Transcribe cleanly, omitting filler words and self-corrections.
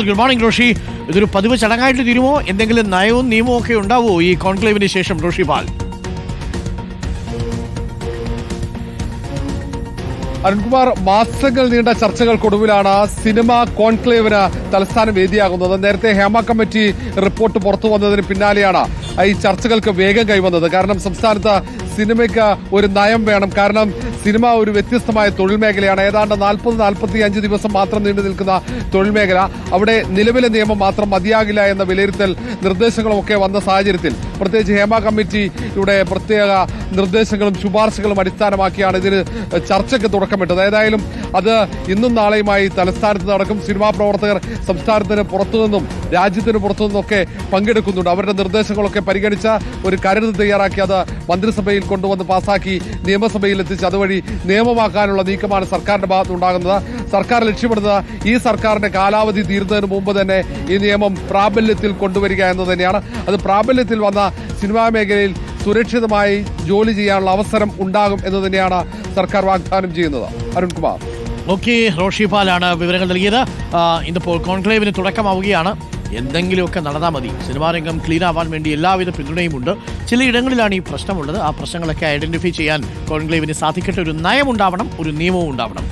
Good morning Roshy. ഇതൊരു പതിവ് ചടങ്ങായിട്ട് തീരുമോ? എന്തെങ്കിലും നയവും നിയമവും ഒക്കെ ഉണ്ടാവുമോ ഈ കോൺക്ലേവിന് ശേഷം റോഷി പാൽ? അരുൺകുമാർ, മാസങ്ങൾ നീണ്ട ചർച്ചകൾക്കൊടുവിലാണ് സിനിമ കോൺക്ലേവിന് തലസ്ഥാനം വേദിയാകുന്നത്. നേരത്തെ ഹേമ കമ്മിറ്റി റിപ്പോർട്ട് പുറത്തു വന്നതിന് പിന്നാലെയാണ് ഈ ചർച്ചകൾക്ക് വേഗം കൈവന്നത്. കാരണം സംസ്ഥാനത്ത് സിനിമയ്ക്ക് ഒരു നയം വേണം. കാരണം സിനിമ ഒരു വ്യത്യസ്തമായ തൊഴിൽ മേഖലയാണ്. ഏതാണ്ട് 40-45 ദിവസം മാത്രം നീണ്ടു നിൽക്കുന്ന തൊഴിൽ മേഖല. അവിടെ നിലവിലെ നിയമം മാത്രം മതിയാകില്ല എന്ന വിലയിരുത്തൽ നിർദ്ദേശങ്ങളുമൊക്കെ വന്ന സാഹചര്യത്തിൽ, പ്രത്യേകിച്ച് ഹേമ കമ്മിറ്റിയുടെ പ്രത്യേക നിർദ്ദേശങ്ങളും ശുപാർശകളും അടിസ്ഥാനമാക്കിയാണ് ഇതിന് ചർച്ചയ്ക്ക് തുടക്കമിട്ടത്. ഏതായാലും അത് ഇന്നും നാളെയുമായി തലസ്ഥാനത്ത് നടക്കും. സിനിമാ പ്രവർത്തകർ സംസ്ഥാനത്തിന് പുറത്തുനിന്നും രാജ്യത്തിന് പുറത്തുനിന്നൊക്കെ പങ്കെടുക്കുന്നുണ്ട്. അവരുടെ നിർദ്ദേശങ്ങളൊക്കെ പരിഗണിച്ച ഒരു കരട് തയ്യാറാക്കി അത് മന്ത്രിസഭയിൽ കൊണ്ടുവന്ന് പാസാക്കി നിയമസഭയിൽ എത്തിച്ച് അതുവഴി നിയമമാക്കാനുള്ള നീക്കമാണ് സർക്കാരിന്റെ ഭാഗത്തുണ്ടാകുന്നത്. സർക്കാർ ലക്ഷ്യമിടുന്നത് ഈ സർക്കാരിന്റെ കാലാവധി തീരുന്നതിന് മുമ്പ് തന്നെ ഈ നിയമം പ്രാബല്യത്തിൽ കൊണ്ടുവരിക എന്ന് തന്നെയാണ്. അത് പ്രാബല്യത്തിൽ വന്ന സിനിമാ മേഖലയിൽ സുരക്ഷിതമായി ജോലി ചെയ്യാനുള്ള അവസരം ഉണ്ടാകും എന്ന് തന്നെയാണ് സർക്കാർ വാഗ്ദാനം ചെയ്യുന്നത്. അരുൺകുമാർ. ഓക്കെ, റോഷി പാലാണ് വിവരങ്ങൾ നൽകിയത്. ഇന്നിപ്പോൾ കോൺക്ലേവിന് തുടക്കമാവുകയാണ്. എന്തെങ്കിലുമൊക്കെ നടന്നാൽ മതി. സിനിമാ രംഗം ക്ലീൻ ആവാൻ വേണ്ടി എല്ലാവിധ പിന്തുണയുമുണ്ട്. ചിലയിടങ്ങളിലാണ് ഈ പ്രശ്നമുള്ളത്. ആ പ്രശ്നങ്ങളൊക്കെ ഐഡന്റിഫൈ ചെയ്യാൻ കോൺക്ലേവിന് സാധിക്കട്ടെ. ഒരു നയമുണ്ടാവണം, ഒരു നിയമവും ഉണ്ടാവണം.